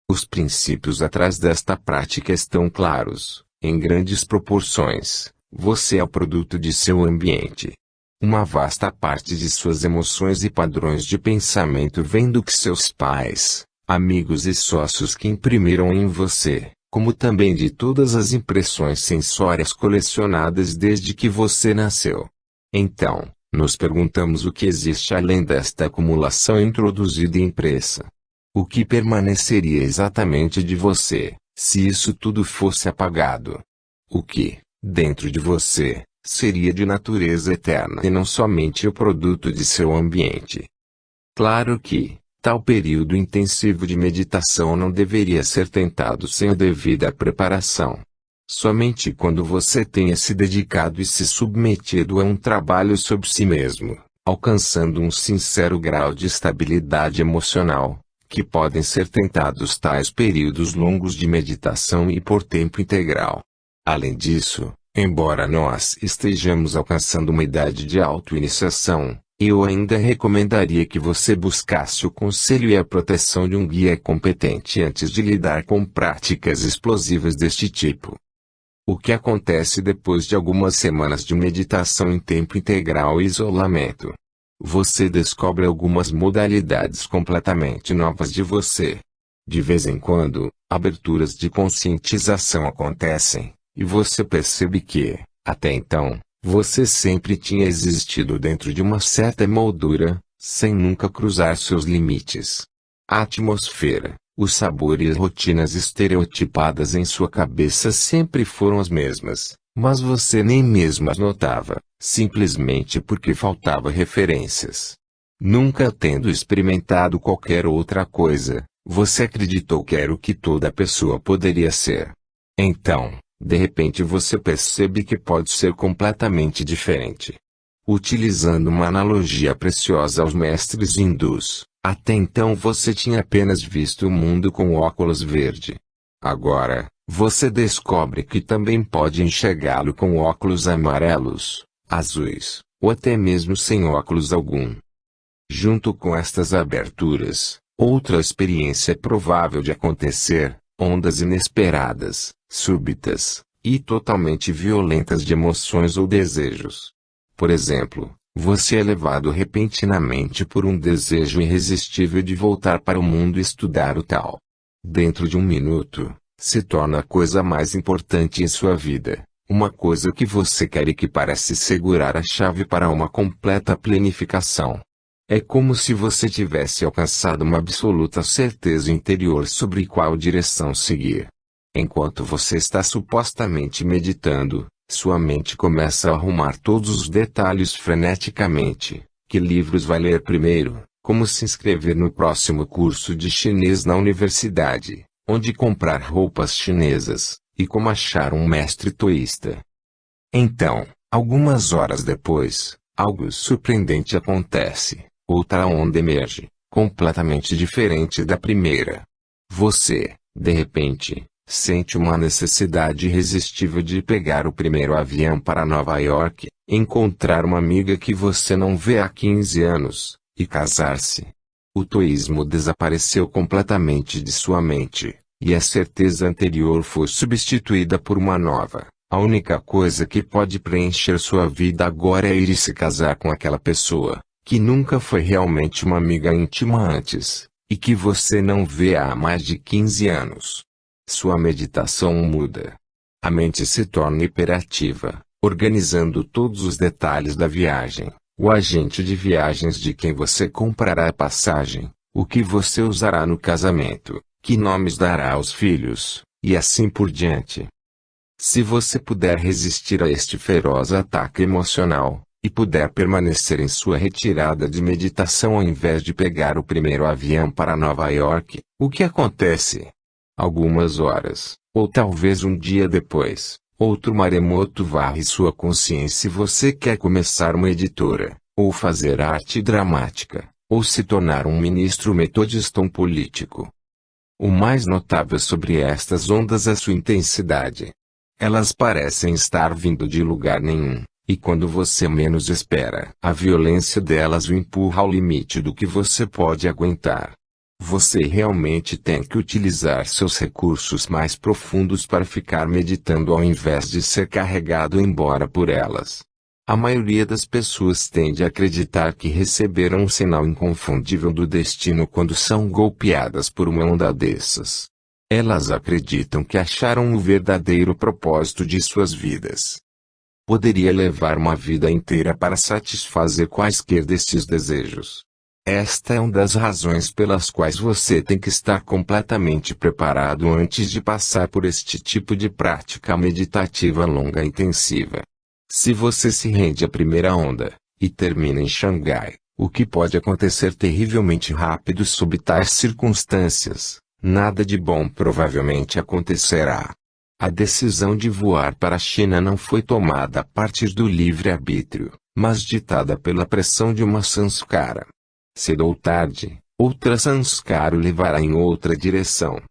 Os princípios atrás desta prática estão claros, em grandes proporções. Você é o produto de seu ambiente. Uma vasta parte de suas emoções e padrões de pensamento vem do que seus pais, amigos e sócios que imprimiram em você, como também de todas as impressões sensórias colecionadas desde que você nasceu. Então, nos perguntamos o que existe além desta acumulação introduzida e impressa. O que permaneceria exatamente de você, se isso tudo fosse apagado? O que, dentro de você, seria de natureza eterna e não somente o produto de seu ambiente? Claro que, tal período intensivo de meditação não deveria ser tentado sem a devida preparação. Somente quando você tenha se dedicado e se submetido a um trabalho sobre si mesmo, alcançando um sincero grau de estabilidade emocional, que podem ser tentados tais períodos longos de meditação e por tempo integral. Além disso, embora nós estejamos alcançando uma idade de auto-iniciação, eu ainda recomendaria que você buscasse o conselho e a proteção de um guia competente antes de lidar com práticas explosivas deste tipo. O que acontece depois de algumas semanas de meditação em tempo integral e isolamento? Você descobre algumas modalidades completamente novas de você. De vez em quando, aberturas de conscientização acontecem, e você percebe que, até então, você sempre tinha existido dentro de uma certa moldura, sem nunca cruzar seus limites. A atmosfera, o sabor e as rotinas estereotipadas em sua cabeça sempre foram as mesmas, mas você nem mesmo as notava, simplesmente porque faltava referências. Nunca tendo experimentado qualquer outra coisa, você acreditou que era o que toda pessoa poderia ser. Então, de repente você percebe que pode ser completamente diferente. Utilizando uma analogia preciosa aos mestres hindus, até então você tinha apenas visto o mundo com óculos verde. Agora, você descobre que também pode enxergá-lo com óculos amarelos, azuis, ou até mesmo sem óculos algum. Junto com estas aberturas, outra experiência é provável de acontecer: ondas inesperadas, súbitas, e totalmente violentas de emoções ou desejos. Por exemplo, você é levado repentinamente por um desejo irresistível de voltar para o mundo e estudar o tal. Dentro de um minuto, se torna a coisa mais importante em sua vida, uma coisa que você quer e que parece segurar a chave para uma completa planificação. É como se você tivesse alcançado uma absoluta certeza interior sobre qual direção seguir. Enquanto você está supostamente meditando, sua mente começa a arrumar todos os detalhes freneticamente. Que livros vai ler primeiro? Como se inscrever no próximo curso de chinês na universidade? Onde comprar roupas chinesas? E como achar um mestre toísta? Então, algumas horas depois, algo surpreendente acontece. Outra onda emerge, completamente diferente da primeira. Você, de repente, sente uma necessidade irresistível de pegar o primeiro avião para Nova York, encontrar uma amiga que você não vê há 15 anos, e casar-se. O toísmo desapareceu completamente de sua mente, e a certeza anterior foi substituída por uma nova. A única coisa que pode preencher sua vida agora é ir e se casar com aquela pessoa, que nunca foi realmente uma amiga íntima antes, e que você não vê há mais de 15 anos. Sua meditação muda. A mente se torna hiperativa, organizando todos os detalhes da viagem, o agente de viagens de quem você comprará a passagem, o que você usará no casamento, que nomes dará aos filhos, e assim por diante. Se você puder resistir a este feroz ataque emocional, e puder permanecer em sua retirada de meditação ao invés de pegar o primeiro avião para Nova York, o que acontece? Algumas horas, ou talvez um dia depois, outro maremoto varre sua consciência e você quer começar uma editora, ou fazer arte dramática, ou se tornar um ministro metodista ou um político. O mais notável sobre estas ondas é sua intensidade. Elas parecem estar vindo de lugar nenhum, e quando você menos espera, a violência delas o empurra ao limite do que você pode aguentar. Você realmente tem que utilizar seus recursos mais profundos para ficar meditando ao invés de ser carregado embora por elas. A maioria das pessoas tende a acreditar que receberam um sinal inconfundível do destino quando são golpeadas por uma onda dessas. Elas acreditam que acharam o verdadeiro propósito de suas vidas. Poderia levar uma vida inteira para satisfazer quaisquer destes desejos. Esta é uma das razões pelas quais você tem que estar completamente preparado antes de passar por este tipo de prática meditativa longa e intensiva. Se você se rende à primeira onda, e termina em Xangai, o que pode acontecer terrivelmente rápido sob tais circunstâncias, nada de bom provavelmente acontecerá. A decisão de voar para a China não foi tomada a partir do livre-arbítrio, mas ditada pela pressão de uma samskara. Cedo ou tarde, outra samskara o levará em outra direção.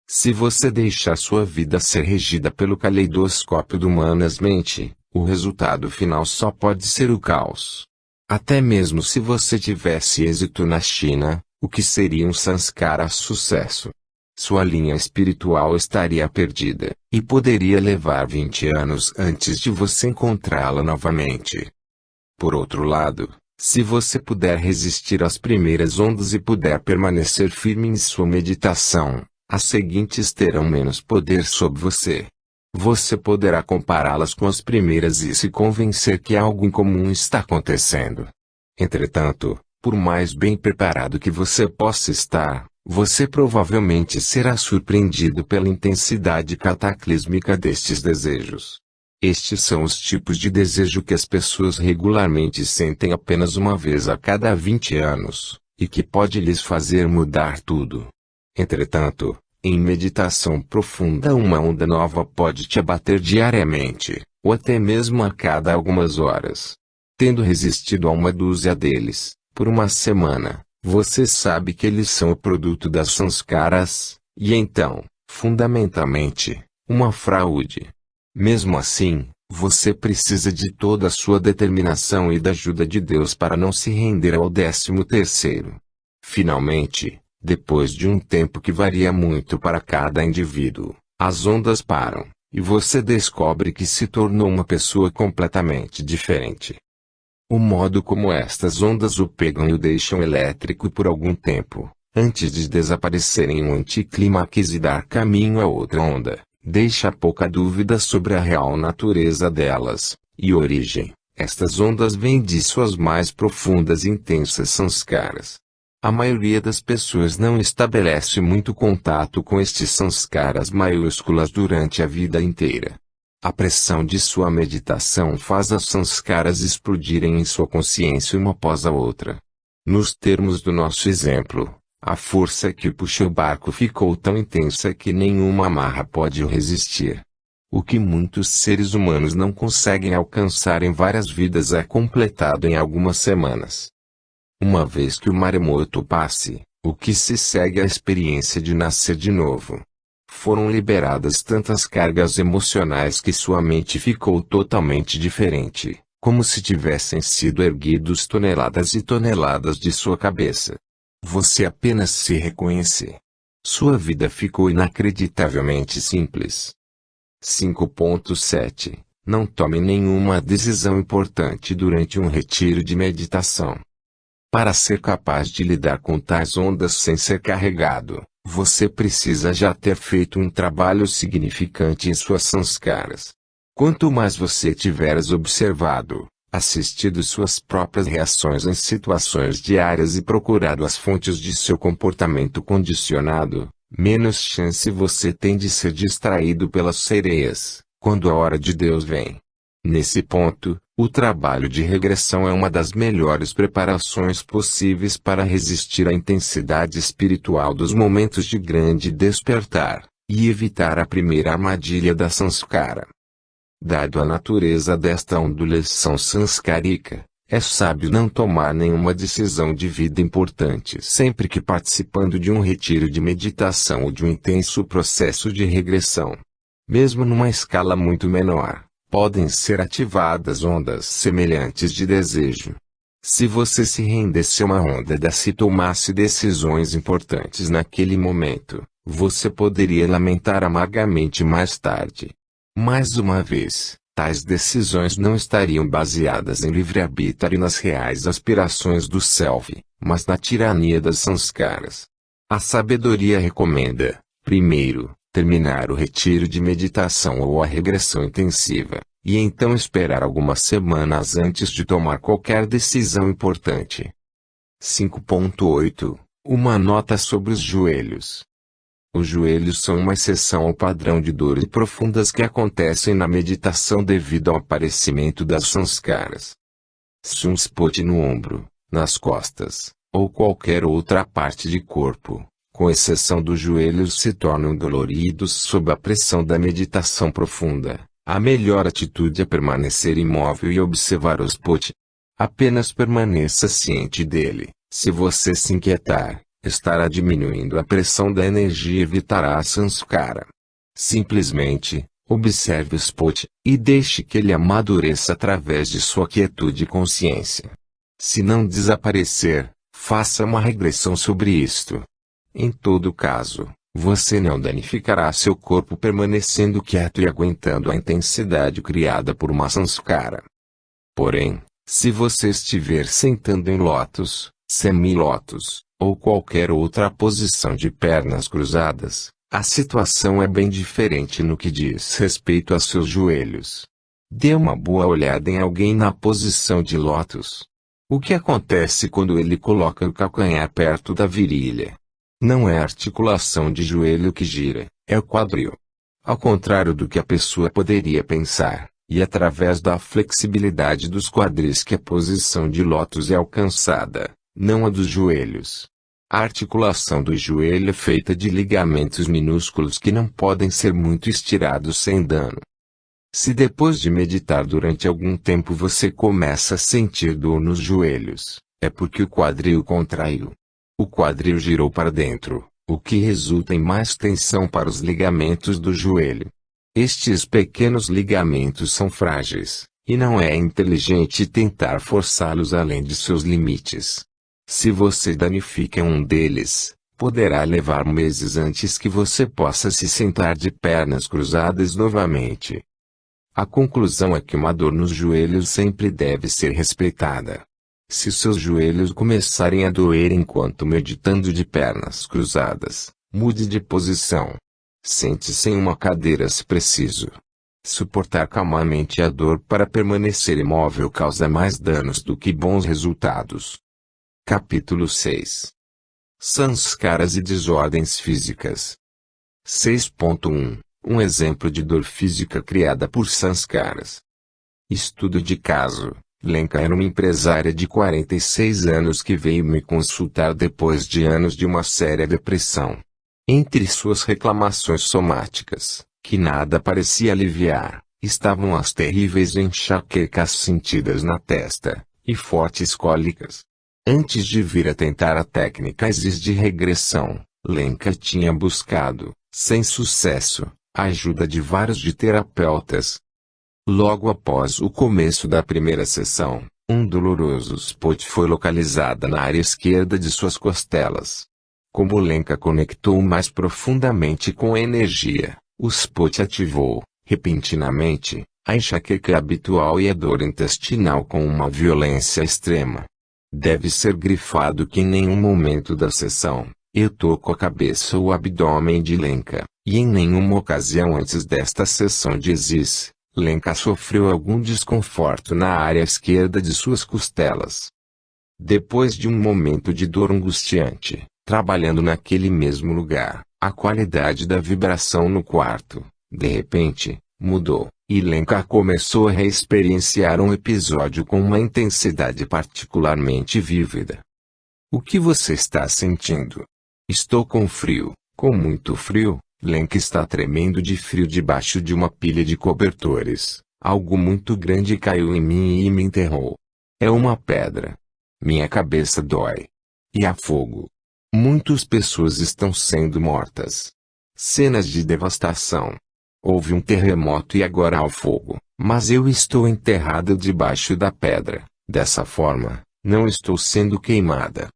Se você deixar sua vida ser regida pelo caleidoscópio do Manas-mente, o resultado final só pode ser o caos. Até mesmo se você tivesse êxito na China, o que seria um samskara sucesso? Sua linha espiritual estaria perdida, e poderia levar 20 anos antes de você encontrá-la novamente. Por outro lado, se você puder resistir às primeiras ondas e puder permanecer firme em sua meditação, as seguintes terão menos poder sobre você. Você poderá compará-las com as primeiras e se convencer que algo incomum está acontecendo. Entretanto, por mais bem preparado que você possa estar, você provavelmente será surpreendido pela intensidade cataclísmica destes desejos. Estes são os tipos de desejo que as pessoas regularmente sentem apenas uma vez a cada 20 anos, e que pode lhes fazer mudar tudo. Entretanto, em meditação profunda uma onda nova pode te abater diariamente, ou até mesmo a cada algumas horas. Tendo resistido a uma dúzia deles, por uma semana, você sabe que eles são o produto das samskaras, e então, fundamentalmente, uma fraude. Mesmo assim, você precisa de toda a sua determinação e da ajuda de Deus para não se render ao 13º. Finalmente, depois de um tempo que varia muito para cada indivíduo, as ondas param, e você descobre que se tornou uma pessoa completamente diferente. O modo como estas ondas o pegam e o deixam elétrico por algum tempo, antes de desaparecerem em um anticlímax e dar caminho a outra onda, deixa pouca dúvida sobre a real natureza delas, e origem. Estas ondas vêm de suas mais profundas e intensas samskaras. A maioria das pessoas não estabelece muito contato com estes samskaras maiúsculas durante a vida inteira. A pressão de sua meditação faz as samskaras explodirem em sua consciência uma após a outra. Nos termos do nosso exemplo, a força que puxa o barco ficou tão intensa que nenhuma amarra pode o resistir. O que muitos seres humanos não conseguem alcançar em várias vidas é completado em algumas semanas. Uma vez que o maremoto passe, o que se segue é a experiência de nascer de novo. Foram liberadas tantas cargas emocionais que sua mente ficou totalmente diferente, como se tivessem sido erguidos toneladas e toneladas de sua cabeça. Você apenas se reconhece. Sua vida ficou inacreditavelmente simples. 5.7 Não tome nenhuma decisão importante durante um retiro de meditação. Para ser capaz de lidar com tais ondas sem ser carregado, você precisa já ter feito um trabalho significante em suas samskaras. Quanto mais você tiveres observado, assistido suas próprias reações em situações diárias e procurado as fontes de seu comportamento condicionado, menos chance você tem de ser distraído pelas sereias, quando a hora de Deus vem. Nesse ponto, o trabalho de regressão é uma das melhores preparações possíveis para resistir à intensidade espiritual dos momentos de grande despertar, e evitar a primeira armadilha da sanskara. Dado a natureza desta ondulação sanskárica, é sábio não tomar nenhuma decisão de vida importante sempre que participando de um retiro de meditação ou de um intenso processo de regressão. Mesmo numa escala muito menor, podem ser ativadas ondas semelhantes de desejo. Se você se rendesse a uma onda dessa e tomasse decisões importantes naquele momento, você poderia lamentar amargamente mais tarde. Mais uma vez, tais decisões não estariam baseadas em livre-arbítrio e nas reais aspirações do self, mas na tirania das sanskaras. A sabedoria recomenda, primeiro, terminar o retiro de meditação ou a regressão intensiva, e então esperar algumas semanas antes de tomar qualquer decisão importante. 5.8 Uma nota sobre os joelhos. Os joelhos são uma exceção ao padrão de dores profundas que acontecem na meditação devido ao aparecimento das sanskaras. Se um spot no ombro, nas costas, ou qualquer outra parte de corpo, com exceção dos joelhos, se tornam doloridos sob a pressão da meditação profunda, a melhor atitude é permanecer imóvel e observar o spot. Apenas permaneça ciente dele. Se você se inquietar, estará diminuindo a pressão da energia e evitará a sanskara. Simplesmente, observe o spot, e deixe que ele amadureça através de sua quietude e consciência. Se não desaparecer, faça uma regressão sobre isto. Em todo caso, você não danificará seu corpo permanecendo quieto e aguentando a intensidade criada por uma sanskara. Porém, se você estiver sentando em lótus, semi-lótus, ou qualquer outra posição de pernas cruzadas, a situação é bem diferente no que diz respeito a seus joelhos. Dê uma boa olhada em alguém na posição de lótus. O que acontece quando ele coloca o calcanhar perto da virilha? Não é a articulação de joelho que gira, é o quadril. Ao contrário do que a pessoa poderia pensar, e através da flexibilidade dos quadris que a posição de lótus é alcançada, não a dos joelhos. A articulação do joelho é feita de ligamentos minúsculos que não podem ser muito estirados sem dano. Se depois de meditar durante algum tempo você começa a sentir dor nos joelhos, é porque o quadril contraiu. O quadril girou para dentro, o que resulta em mais tensão para os ligamentos do joelho. Estes pequenos ligamentos são frágeis, e não é inteligente tentar forçá-los além de seus limites. Se você danifica um deles, poderá levar meses antes que você possa se sentar de pernas cruzadas novamente. A conclusão é que uma dor nos joelhos sempre deve ser respeitada. Se seus joelhos começarem a doer enquanto meditando de pernas cruzadas, mude de posição. Sente-se em uma cadeira se preciso. Suportar calmamente a dor para permanecer imóvel causa mais danos do que bons resultados. Capítulo 6 Sanskaras e desordens físicas. 6.1 Um exemplo de dor física criada por sanskaras. Estudo de caso. Lenka era uma empresária de 46 anos que veio me consultar depois de anos de uma séria depressão. Entre suas reclamações somáticas, que nada parecia aliviar, estavam as terríveis enxaquecas sentidas na testa, e fortes cólicas. Antes de vir a tentar a técnica ISIS de regressão, Lenka tinha buscado, sem sucesso, a ajuda de vários terapeutas. Logo após o começo da primeira sessão, um doloroso spot foi localizado na área esquerda de suas costelas. Como Lenka conectou mais profundamente com a energia, o spot ativou, repentinamente, a enxaqueca habitual e a dor intestinal com uma violência extrema. Deve ser grifado que em nenhum momento da sessão, eu toco a cabeça ou o abdômen de Lenka, e em nenhuma ocasião antes desta sessão de ISIS, Lenka sofreu algum desconforto na área esquerda de suas costelas. Depois de um momento de dor angustiante, trabalhando naquele mesmo lugar, a qualidade da vibração no quarto, de repente, mudou, E Lenka começou a reexperienciar um episódio com uma intensidade particularmente vívida. O que você está sentindo? Estou com frio, com muito frio. Lenka está tremendo de frio debaixo de uma pilha de cobertores. Algo muito grande caiu em mim e me enterrou. É uma pedra. Minha cabeça dói. E há fogo. Muitas pessoas estão sendo mortas. Cenas de devastação. Houve um terremoto e agora há o fogo, mas eu estou enterrada debaixo da pedra. Dessa forma, não estou sendo queimada.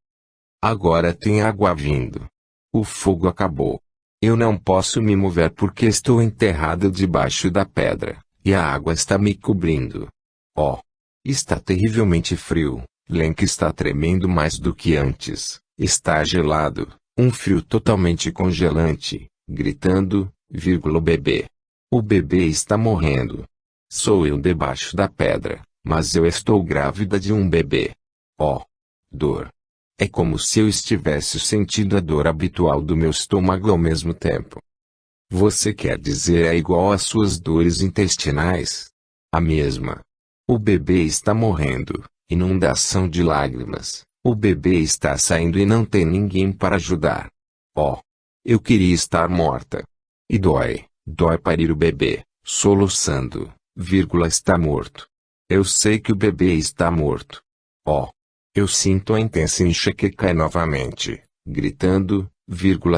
Agora tem água vindo. O fogo acabou. Eu não posso me mover porque estou enterrada debaixo da pedra, e a água está me cobrindo. Oh! Está terrivelmente frio. Lenka está tremendo mais do que antes. Está gelado, um frio totalmente congelante, gritando, o bebê. O bebê está morrendo. Sou eu debaixo da pedra, mas eu estou grávida de um bebê. Oh! Dor. É como se eu estivesse sentindo a dor habitual do meu estômago ao mesmo tempo. Você quer dizer é igual às suas dores intestinais? A mesma. O bebê está morrendo, inundação de lágrimas. O bebê está saindo e não tem ninguém para ajudar. Oh! Eu queria estar morta. E dói parir o bebê, soluçando, está morto. Eu sei que o bebê está morto. Oh! Eu sinto a intensa enxaqueca novamente, gritando,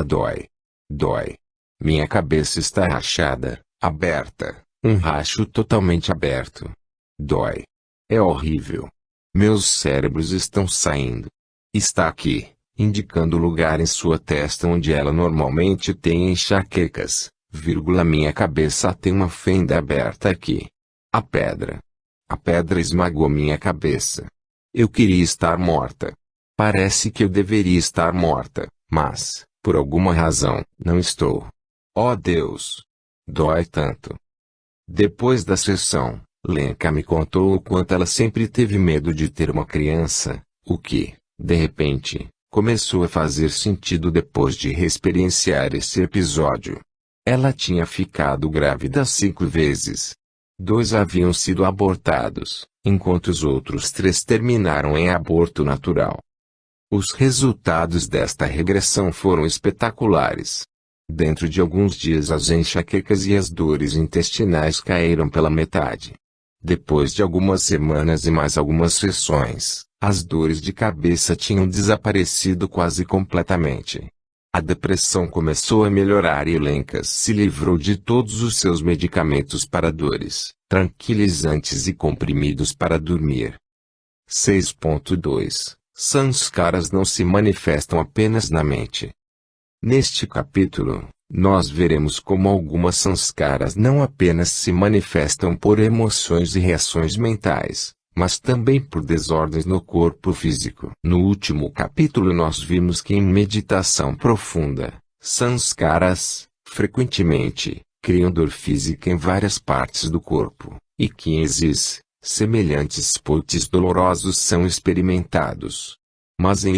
dói. Dói. Minha cabeça está rachada, aberta, um racho totalmente aberto. Dói. É horrível. Meus cérebros estão saindo. Está aqui, indicando o lugar em sua testa onde ela normalmente tem enxaquecas, minha cabeça tem uma fenda aberta aqui. A pedra esmagou minha cabeça. Eu queria estar morta. Parece que eu deveria estar morta, mas, por alguma razão, não estou. Oh Deus! Dói tanto. Depois da sessão, Lenka me contou o quanto ela sempre teve medo de ter uma criança, o que, de repente, começou a fazer sentido depois de reexperienciar esse episódio. Ela tinha ficado grávida 5 vezes. 2 haviam sido abortados, enquanto os outros 3 terminaram em aborto natural. Os resultados desta regressão foram espetaculares. Dentro de alguns dias as enxaquecas e as dores intestinais caíram pela metade. Depois de algumas semanas e mais algumas sessões, as dores de cabeça tinham desaparecido quase completamente. A depressão começou a melhorar e Lenka se livrou de todos os seus medicamentos para dores, tranquilizantes e comprimidos para dormir. 6.2 Sanskaras não se manifestam apenas na mente. Neste capítulo, nós veremos como algumas sanskaras não apenas se manifestam por emoções e reações mentais, mas também por desordens no corpo físico. No último capítulo nós vimos que em meditação profunda, sanskaras, frequentemente, criam dor física em várias partes do corpo, e que semelhantes potes dolorosos são experimentados. Mas em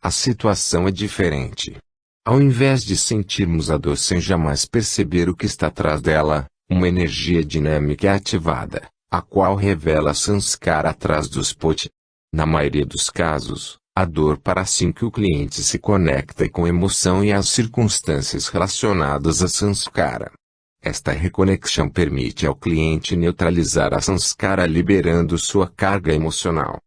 a situação é diferente. Ao invés de sentirmos a dor sem jamais perceber o que está atrás dela, uma energia dinâmica é ativada, a qual revela a sanskara atrás dos potes. Na maioria dos casos, a dor para assim que o cliente se conecta com a emoção e as circunstâncias relacionadas a sanskara. Esta reconexão permite ao cliente neutralizar a sanskara liberando sua carga emocional.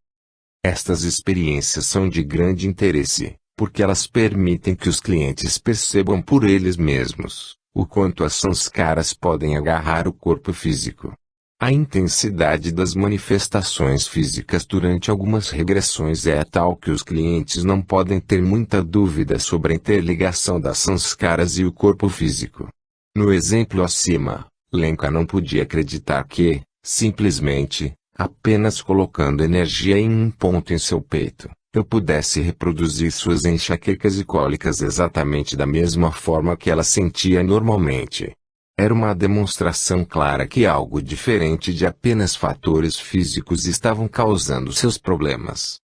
Estas experiências são de grande interesse, porque elas permitem que os clientes percebam por eles mesmos o quanto as sanskaras podem agarrar o corpo físico. A intensidade das manifestações físicas durante algumas regressões é tal que os clientes não podem ter muita dúvida sobre a interligação das sanskaras e o corpo físico. No exemplo acima, Lenka não podia acreditar que, simplesmente, apenas colocando energia em um ponto em seu peito, eu pudesse reproduzir suas enxaquecas e cólicas exatamente da mesma forma que ela sentia normalmente. Era uma demonstração clara que algo diferente de apenas fatores físicos estavam causando seus problemas.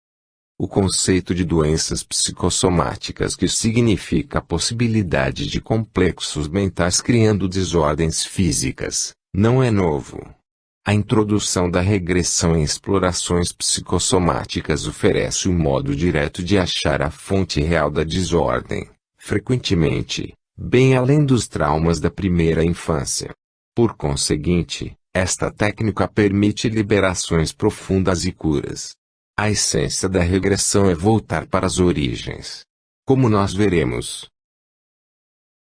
O conceito de doenças psicossomáticas, que significa a possibilidade de complexos mentais criando desordens físicas, Não é novo. A introdução da regressão em explorações psicossomáticas oferece um modo direto de achar a fonte real da desordem, frequentemente, bem além dos traumas da primeira infância. Por conseguinte, esta técnica permite liberações profundas e curas. A essência da regressão é voltar para as origens. Como nós veremos,